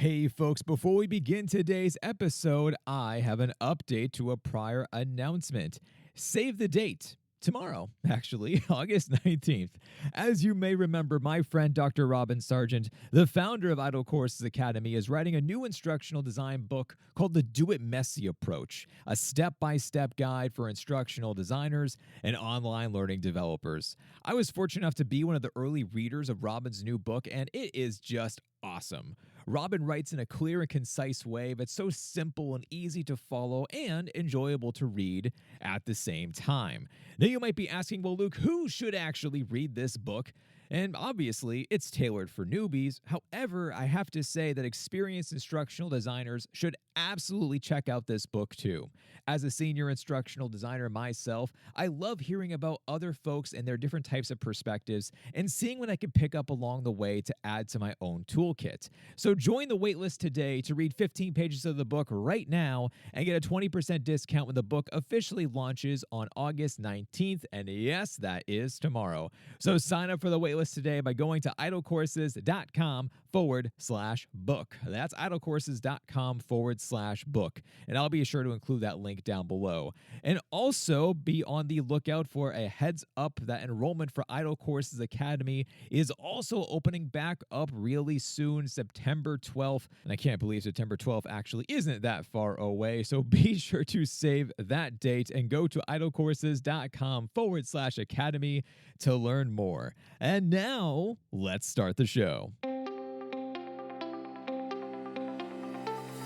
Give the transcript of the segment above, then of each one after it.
Hey folks, before we begin today's episode, I have an update to a prior announcement. Save the date. Tomorrow, actually, August 19th. As you may remember, my friend Dr. Robin Sargent, the founder of Idle Courses Academy, is writing a new instructional design book called The Do It Messy Approach, a step-by-step guide for instructional designers and online learning developers. I was fortunate enough to be one of the early readers of Robin's new book, and it is just awesome. Robin writes in a clear and concise way that's so simple and easy to follow and enjoyable to read at the same time. Now you might be asking, well, Luke, who should actually read this book? And obviously, it's tailored for newbies. However, I have to say that experienced instructional designers should absolutely check out this book too. As a senior instructional designer myself, I love hearing about other folks and their different types of perspectives and seeing what I can pick up along the way to add to my own toolkit. So join the waitlist today to read 15 pages of the book right now and get a 20% discount when the book officially launches on August 19th. And yes, that is tomorrow. So sign up for the waitlist today by going to idlecourses.com/book. That's idlecourses.com/book. And I'll be sure to include that link down below. And also be on the lookout for a heads up that enrollment for Idle Courses Academy is also opening back up really soon, September 12th. And I can't believe September 12th actually isn't that far away. So be sure to save that date and go to idlecourses.com/academy to learn more. And now, let's start the show.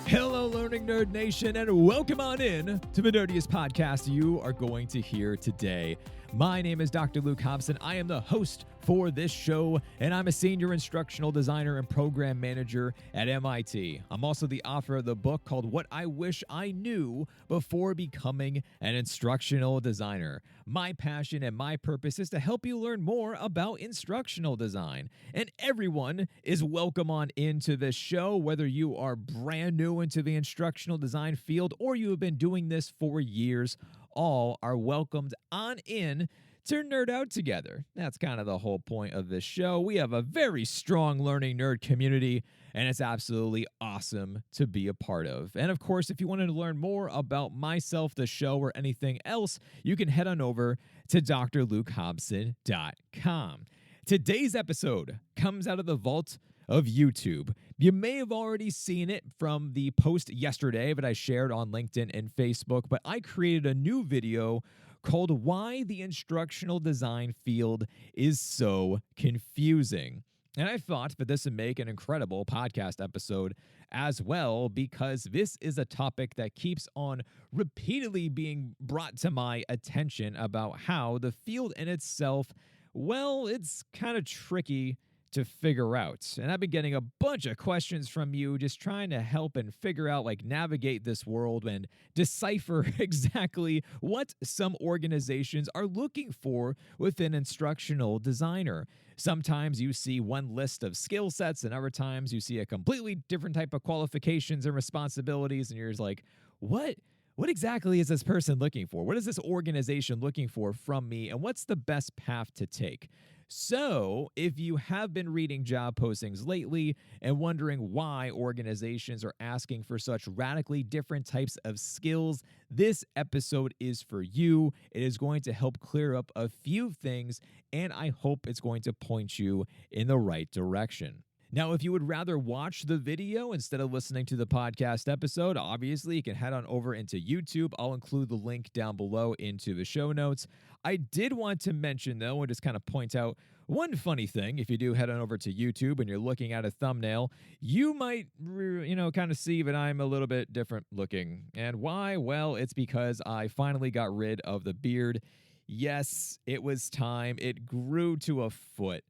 Hello, Learning Nerd Nation, and welcome on in to the nerdiest podcast you are going to hear today. My name is Dr. Luke Hobson. I am the host for this show, and I'm a senior instructional designer and program manager at MIT. I'm also the author of the book called What I Wish I Knew Before Becoming an Instructional Designer. My passion and my purpose is to help you learn more about instructional design. And everyone is welcome on into this show, whether you are brand new into the instructional design field or you have been doing this for years. All are welcomed on in to nerd out together. That's kind of the whole point of this show. We have a very strong learning nerd community, and it's absolutely awesome to be a part of. And of course, if you wanted to learn more about myself, the show, or anything else, you can head on over to drlukehobson.com. Today's episode comes out of the vault of YouTube. You may have already seen it from the post yesterday that I shared on LinkedIn and Facebook, but I created a new video called Why the Instructional Design Field is So Confusing. And I thought that this would make an incredible podcast episode as well, because this is a topic that keeps on repeatedly being brought to my attention about how the field in itself, well, it's kind of tricky to figure out. And I've been getting a bunch of questions from you just trying to help and figure out, navigate this world and decipher exactly what some organizations are looking for with an instructional designer. Sometimes you see one list of skill sets, and other times you see a completely different type of qualifications and responsibilities, and you're just like, what exactly is this person looking for? What is this organization looking for from me? And what's the best path to take? So, if you have been reading job postings lately and wondering why organizations are asking for such radically different types of skills, this episode is for you. It is going to help clear up a few things, and I hope it's going to point you in the right direction. Now, if you would rather watch the video instead of listening to the podcast episode, obviously you can head on over into YouTube. I'll include the link down below into the show notes. I did want to mention, though, and just kind of point out one funny thing. If you do head on over to YouTube and you're looking at a thumbnail, you might, kind of see that I'm a little bit different looking. And why? Well, it's because I finally got rid of the beard. Yes, it was time. It grew to a foot.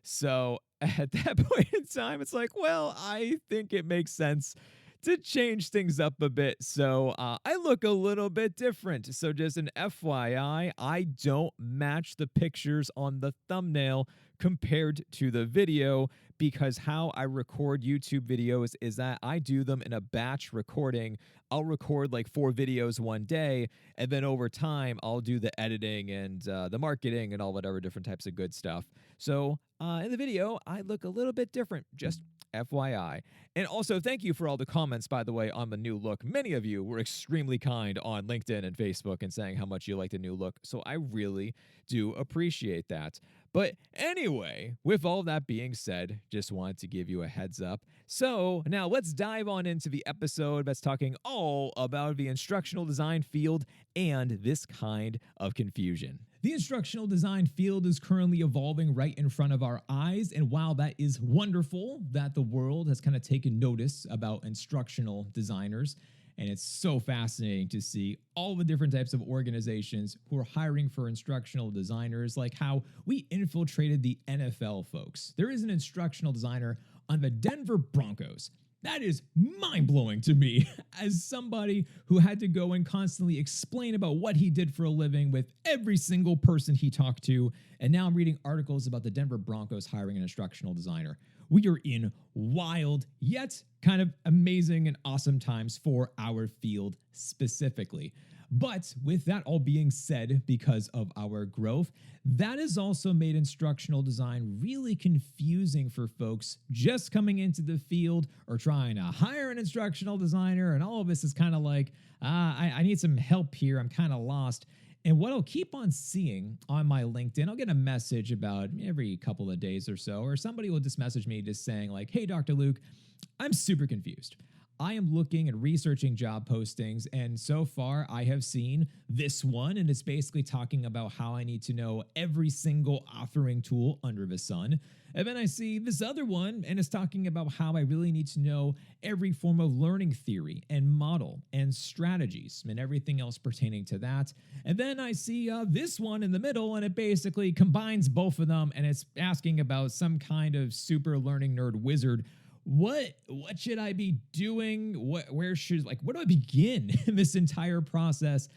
So at that point in time, it's like, well, I think it makes sense to change things up a bit. So I look a little bit different. So just an FYI, I don't match the pictures on the thumbnail compared to the video, because how I record YouTube videos is that I do them in a batch recording. I'll record 4 videos one day, and then over time, I'll do the editing and the marketing and all whatever different types of good stuff. So in the video, I look a little bit different, just FYI. And also, thank you for all the comments, by the way, on the new look. Many of you were extremely kind on LinkedIn and Facebook and saying how much you like the new look. So I really do appreciate that. But anyway, with all that being said, just wanted to give you a heads up. So now let's dive on into the episode that's talking all about the instructional design field and this kind of confusion. The instructional design field is currently evolving right in front of our eyes, and while that is wonderful that the world has kind of taken notice about instructional designers, and it's so fascinating to see all the different types of organizations who are hiring for instructional designers, like how we infiltrated the NFL folks. There is an instructional designer on the Denver Broncos. That is mind-blowing to me as somebody who had to go and constantly explain about what he did for a living with every single person he talked to. And now I'm reading articles about the Denver Broncos hiring an instructional designer. We are in wild, yet kind of amazing and awesome times for our field specifically. But with that all being said, because of our growth, that has also made instructional design really confusing for folks just coming into the field or trying to hire an instructional designer. And all of this is kind of like, I need some help here. I'm kind of lost. And what I'll keep on seeing on my LinkedIn, I'll get a message about every couple of days or so, or somebody will just message me just saying like, hey, Dr. Luke, I'm super confused. I am looking and researching job postings, and so far I have seen this one, and it's basically talking about how I need to know every single authoring tool under the sun. And then I see this other one, and it's talking about how I really need to know every form of learning theory and model and strategies and everything else pertaining to that. And then I see this one in the middle, and it basically combines both of them, and it's asking about some kind of super learning nerd wizard. What should I be doing? Where do I begin in this entire process?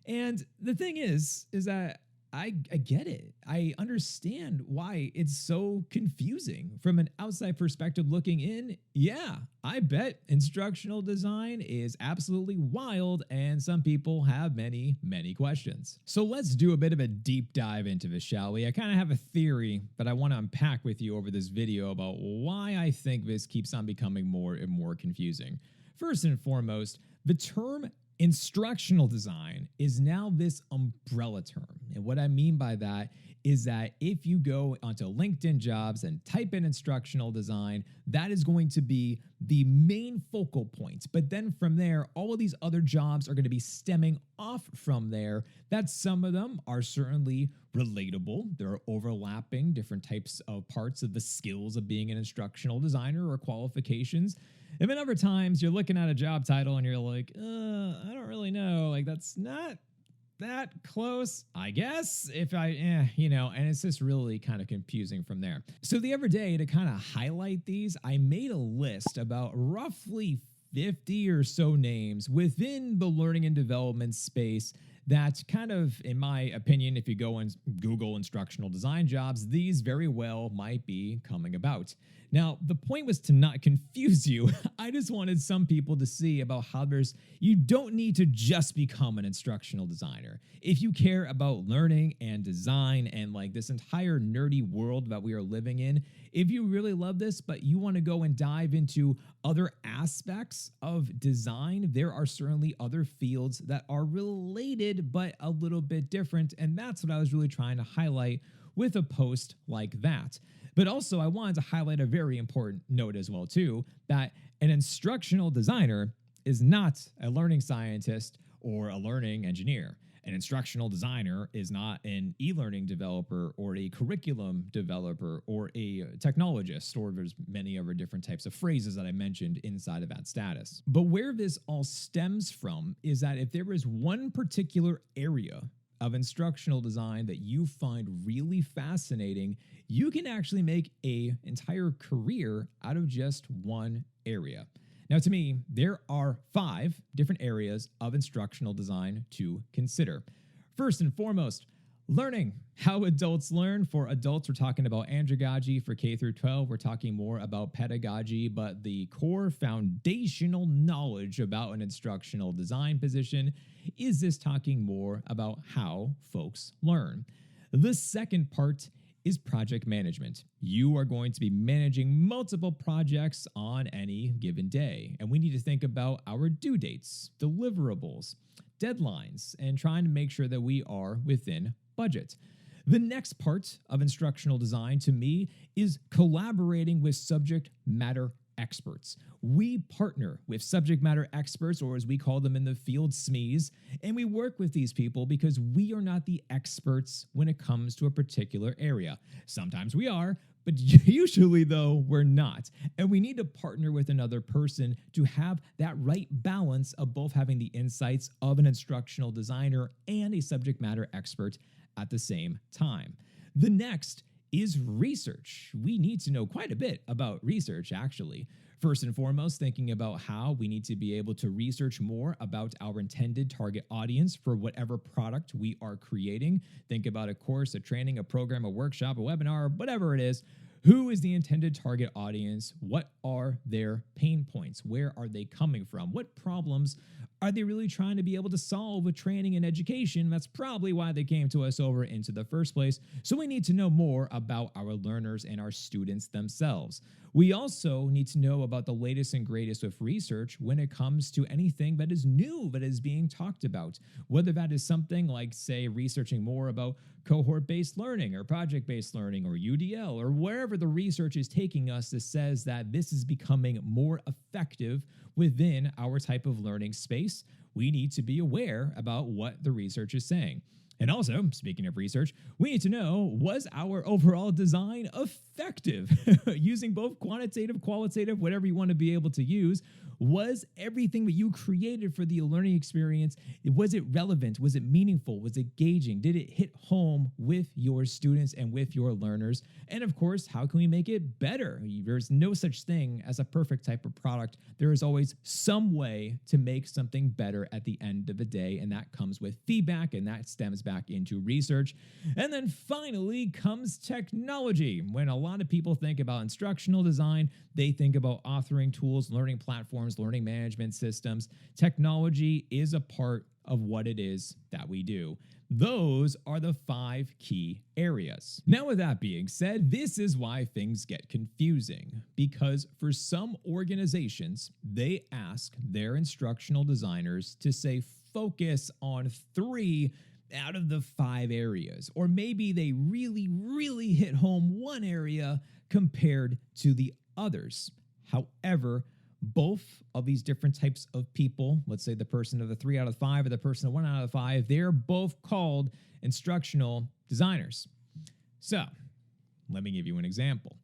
And the thing is that I get it. I understand why it's so confusing from an outside perspective looking in. Yeah, I bet instructional design is absolutely wild, and some people have many, many questions. So let's do a bit of a deep dive into this, shall we? I kind of have a theory that I want to unpack with you over this video about why I think this keeps on becoming more and more confusing. First and foremost, the term instructional design is now this umbrella term. And what I mean by that is that if you go onto LinkedIn jobs and type in instructional design, that is going to be the main focal point. But then from there, all of these other jobs are going to be stemming off from there. That some of them are certainly relatable. There are overlapping different types of parts of the skills of being an instructional designer or qualifications. And then other times you're looking at a job title and you're like, I don't really know. Like, that's not that close, I guess, and it's just really kind of confusing from there. So the other day, to kind of highlight these, I made a list about roughly 50 or so names within the learning and development space that kind of, in my opinion, if you go and Google instructional design jobs, these very well might be coming about. Now, the point was to not confuse you. I just wanted some people to see about how you don't need to just become an instructional designer. If you care about learning and design and like this entire nerdy world that we are living in, if you really love this, but you want to go and dive into other aspects of design, there are certainly other fields that are related, but a little bit different. And that's what I was really trying to highlight with a post like that. But also I wanted to highlight a very important note as well too, that an instructional designer is not a learning scientist or a learning engineer. An instructional designer is not an e-learning developer or a curriculum developer or a technologist, or there's many other different types of phrases that I mentioned inside of that status. But where this all stems from is that if there is one particular area of instructional design that you find really fascinating, you can actually make an entire career out of just one area. Now, to me, there are 5 different areas of instructional design to consider. First and foremost, learning. How adults learn. For adults, we're talking about andragogy. For K through 12, we're talking more about pedagogy, but the core foundational knowledge about an instructional design position is this talking more about how folks learn. The second part is project management. You are going to be managing multiple projects on any given day, and we need to think about our due dates, deliverables, deadlines, and trying to make sure that we are within budget. The next part of instructional design to me is collaborating with subject matter experts. We partner with subject matter experts, or as we call them in the field, SMEs, and we work with these people because we are not the experts when it comes to a particular area. Sometimes we are, but usually, though, we're not. And we need to partner with another person to have that right balance of both having the insights of an instructional designer and a subject matter expert at the same time. The next is research. We need to know quite a bit about research, actually. First and foremost, thinking about how we need to be able to research more about our intended target audience for whatever product we are creating. Think about a course, a training, a program, a workshop, a webinar, whatever it is. Who is the intended target audience? What are their pain points? Where are they coming from? What problems are they really trying to be able to solve with training and education? That's probably why they came to us over into the first place. So we need to know more about our learners and our students themselves. We also need to know about the latest and greatest with research when it comes to anything that is new that is being talked about, whether that is something like, say, researching more about cohort-based learning or project-based learning or UDL or wherever the research is taking us that says that this is becoming more effective within our type of learning space. We need to be aware about what the research is saying. And also, speaking of research, we need to know, was our overall design effective? Using both quantitative, qualitative, whatever you want to be able to use. Was everything that you created for the learning experience, was it relevant? Was it meaningful? Was it engaging? Did it hit home with your students and with your learners? And of course, how can we make it better? There's no such thing as a perfect type of product. There is always some way to make something better at the end of the day, and that comes with feedback, and that stems back into research. And then finally comes technology. When a lot of people think about instructional design, they think about authoring tools, learning platforms, learning management systems. Technology is a part of what it is that we do. Those are the 5 key areas. Now, with that being said, this is why things get confusing, because for some organizations, they ask their instructional designers to say focus on 3 out of the 5 areas, or maybe they really hit home one area compared to the others. However, both of these different types of people, let's say the person of the 3 out of 5 or the person of 1 out of 5, they're both called instructional designers. So let me give you an example.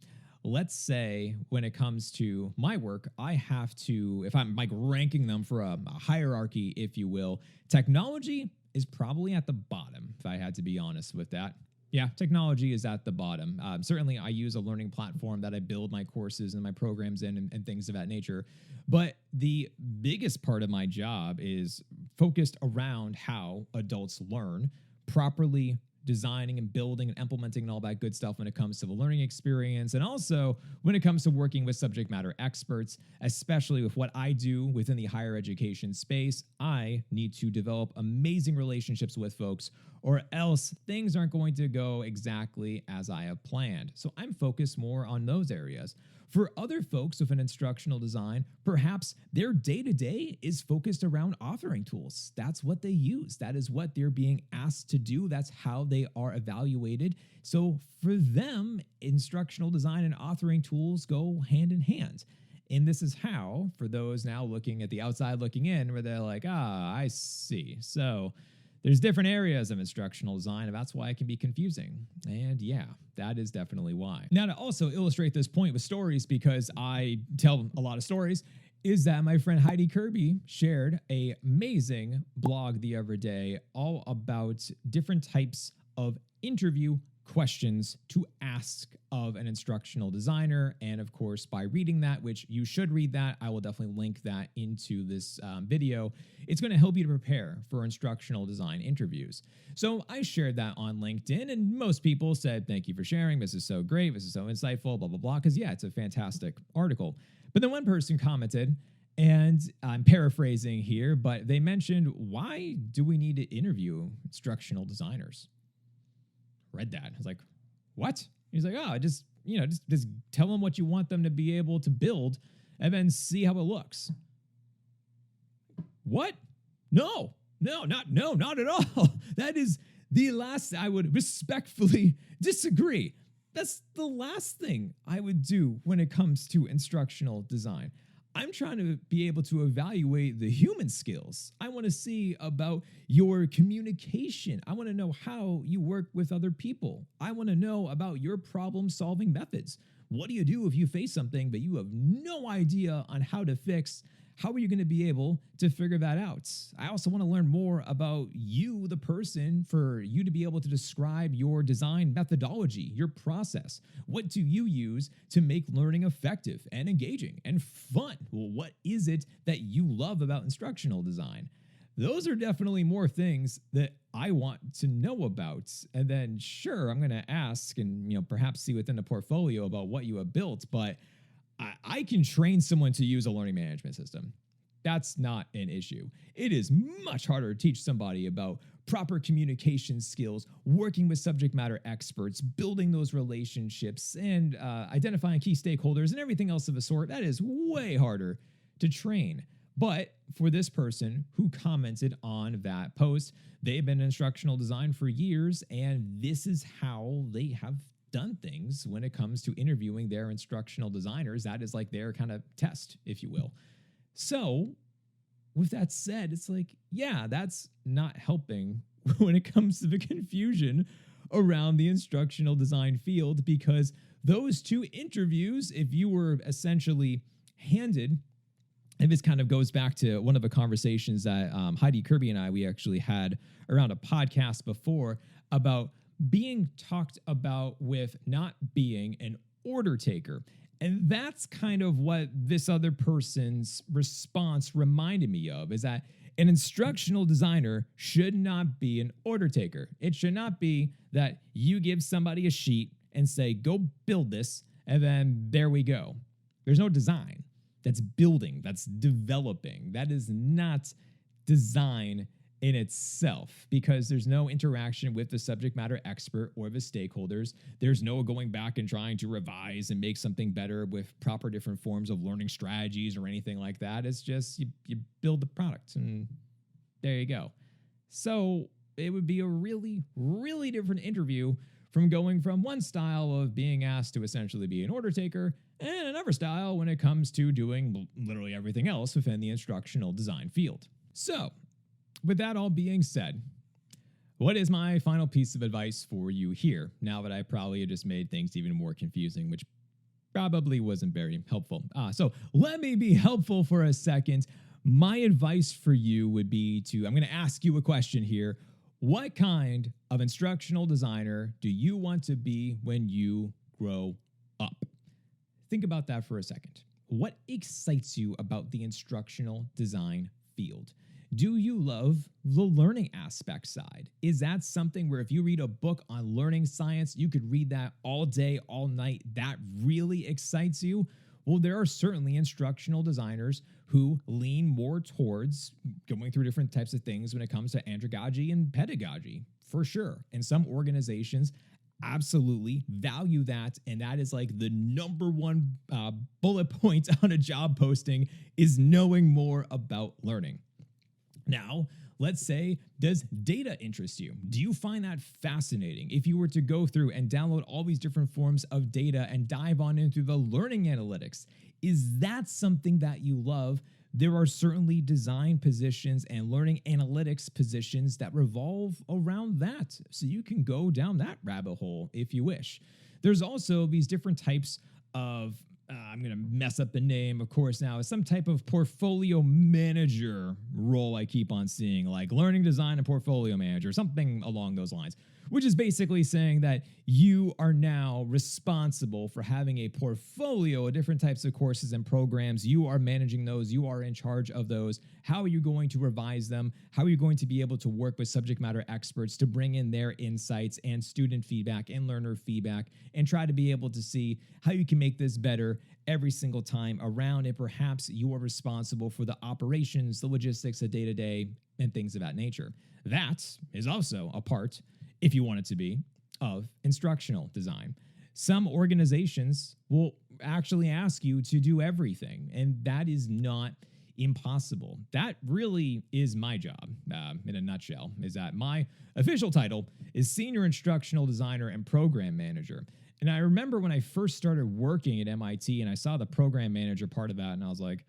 Let's say when it comes to my work, I have to, if I'm like ranking them for a hierarchy, if you will, technology is probably at the bottom, if I had to be honest with that. Yeah, technology is at the bottom. Certainly, I use a learning platform that I build my courses and my programs in and things of that nature. But the biggest part of my job is focused around how adults learn, properly designing and building and implementing and all that good stuff when it comes to the learning experience, and also when it comes to working with subject matter experts, especially with what I do within the higher education space. I need to develop amazing relationships with folks, or else things aren't going to go exactly as I have planned. So I'm focused more on those areas. For other folks with an instructional design, perhaps their day-to-day is focused around authoring tools. That's what they use. That is what they're being asked to do. That's how they are evaluated. So for them, instructional design and authoring tools go hand in hand. And this is how, for those now looking at the outside looking in, where they're like, I see. So there's different areas of instructional design, and that's why it can be confusing. And yeah, that is definitely why. Now, to also illustrate this point with stories, because I tell a lot of stories, is that my friend Heidi Kirby shared an amazing blog the other day all about different types of interview questions to ask of an instructional designer. And of course, by reading that, which you should read that, I will definitely link that into this video. It's going to help you to prepare for instructional design interviews. So I shared that on LinkedIn, and most people said, thank you for sharing. This is so great. This is so insightful, blah, blah, blah. Because yeah, it's a fantastic article. But then one person commented, and I'm paraphrasing here, but they mentioned, why do we need to interview instructional designers? Read that. I was like, What? He's like, oh, just tell them what you want them to be able to build and then see how it looks. What? No, not at all. That is the last. I would respectfully disagree. That's the last thing I would do when it comes to instructional design. I'm trying to be able to evaluate the human skills. I want to see about your communication. I want to know how you work with other people. I want to know about your problem-solving methods. What do you do if you face something that you have no idea on how to fix? How are you going to be able to figure that out? I also want to learn more about you, the person, for you to be able to describe your design methodology, your process. What do you use to make learning effective and engaging and fun? Well, what is it that you love about instructional design? Those are definitely more things that I want to know about. And then, sure, I'm going to ask and perhaps see within the portfolio about what you have built, but I can train someone to use a learning management system. That's not an issue. It is much harder to teach somebody about proper communication skills, working with subject matter experts, building those relationships, and identifying key stakeholders and everything else of a sort. That is way harder to train. But for this person who commented on that post, they've been in instructional design for years, and this is how they have done things when it comes to interviewing their instructional designers. That is like their kind of test, if you will. So with that said, it's like, yeah, that's not helping when it comes to the confusion around the instructional design field, because those two interviews, if you were essentially handed, and this kind of goes back to one of the conversations that Heidi Kirby and we actually had around a podcast before about being talked about with not being an order taker. And that's kind of what this other person's response reminded me of, is that an instructional designer should not be an order taker. It should not be that you give somebody a sheet and say, go build this, and then there we go. There's no design. That's building. That's developing. That is not design in itself, because there's no interaction with the subject matter expert or the stakeholders. There's no going back and trying to revise and make something better with proper different forms of learning strategies or anything like that. It's just you build the product and there you go. So it would be a really, really different interview from going from one style of being asked to essentially be an order taker and another style when it comes to doing literally everything else within the instructional design field. So with that all being said, what is my final piece of advice for you here, now that I probably just made things even more confusing, which probably wasn't very helpful? So let me be helpful for a second. My advice for you would be I'm going to ask you a question here. What kind of instructional designer do you want to be when you grow up? Think about that for a second. What excites you about the instructional design field? Do you love the learning aspect side? Is that something where if you read a book on learning science, you could read that all day, all night? That really excites you? Well, there are certainly instructional designers who lean more towards going through different types of things when it comes to andragogy and pedagogy, for sure. And some organizations absolutely value that, and that is like the number one bullet point on a job posting, is knowing more about learning. Now, let's say, does data interest you? Do you find that fascinating? If you were to go through and download all these different forms of data and dive on into the learning analytics, is that something that you love? There are certainly design positions and learning analytics positions that revolve around that. So you can go down that rabbit hole if you wish. There's also these different types of I'm going to mess up the name, of course, now. It's some type of portfolio manager role I keep on seeing, like learning design and portfolio manager, something along those lines, which is basically saying that you are now responsible for having a portfolio of different types of courses and programs. You are managing those. You are in charge of those. How are you going to revise them? How are you going to be able to work with subject matter experts to bring in their insights and student feedback and learner feedback and try to be able to see how you can make this better every single time around? And perhaps you are responsible for the operations, the logistics, the day-to-day, and things of that nature. That is also a part, if you want it to be, of instructional design. Some organizations will actually ask you to do everything, and that is not impossible. That really is my job, in a nutshell, is that my official title is Senior Instructional Designer and Program Manager. And I remember when I first started working at MIT and I saw the program manager part of that, and I was like,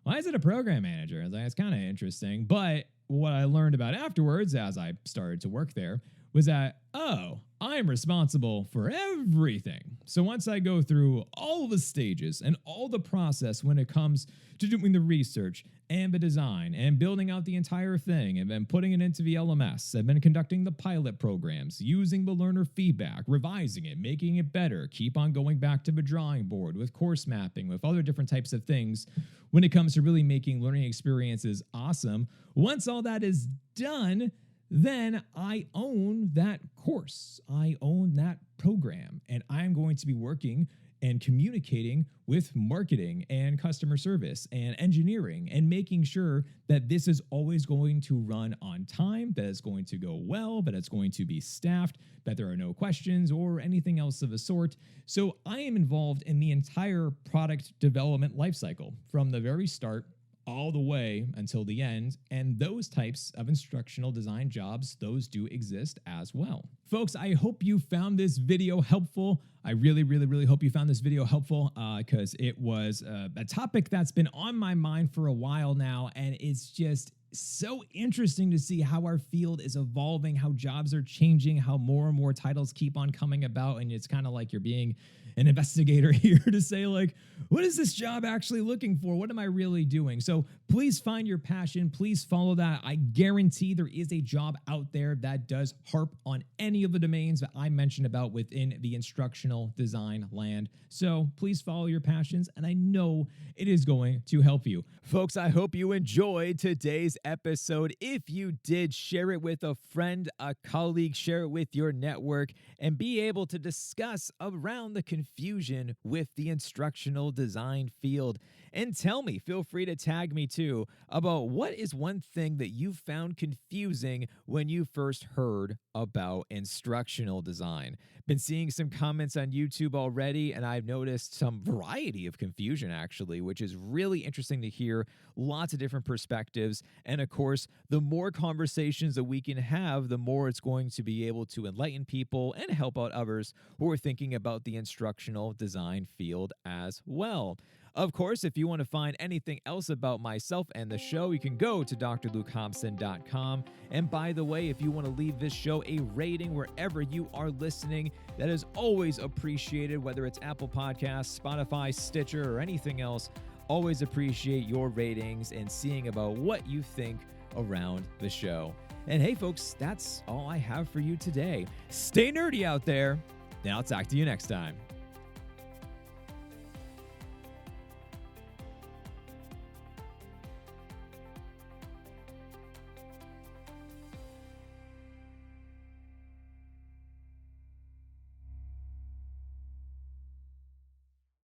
why is it a program manager? I was like, it's kind of interesting. But what I learned about afterwards, as I started to work there, was that, oh, I'm responsible for everything. So once I go through all the stages and all the process when it comes to doing the research and the design and building out the entire thing and then putting it into the LMS, I've been conducting the pilot programs, using the learner feedback, revising it, making it better, keep on going back to the drawing board with course mapping, with other different types of things when it comes to really making learning experiences awesome. Once all that is done, then I own that course. I own that program, and I'm going to be working and communicating with marketing and customer service and engineering and making sure that this is always going to run on time, that it's going to go well, that it's going to be staffed, that there are no questions or anything else of the sort. So I am involved in the entire product development lifecycle from the very start all the way until the end, and those types of instructional design jobs, those do exist as well. Folks, I hope you found this video helpful. I really, really, really hope you found this video helpful because it was a topic that's been on my mind for a while now, and it's just so interesting to see how our field is evolving, how jobs are changing, how more and more titles keep on coming about, and it's kind of like you're being an investigator here to say, like, what is this job actually looking for? What am I really doing? So please find your passion. Please follow that. I guarantee there is a job out there that does harp on any of the domains that I mentioned about within the instructional design land. So please follow your passions, and I know it is going to help you. Folks, I hope you enjoyed today's episode. If you did, share it with a friend, a colleague, share it with your network, and be able to discuss around the confusion with the instructional design field. And tell me, feel free to tag me too, about what is one thing that you found confusing when you first heard about instructional design. Been seeing some comments on YouTube already, and I've noticed some variety of confusion actually, which is really interesting to hear. Lots of different perspectives. And of course, the more conversations that we can have, the more it's going to be able to enlighten people and help out others who are thinking about the instructional design field as well. Of course, if you want to find anything else about myself and the show, you can go to drlukehobson.com. And by the way, if you want to leave this show a rating wherever you are listening, that is always appreciated, whether it's Apple Podcasts, Spotify, Stitcher, or anything else. Always appreciate your ratings and seeing about what you think around the show. And hey, folks, that's all I have for you today. Stay nerdy out there, and I'll talk to you next time.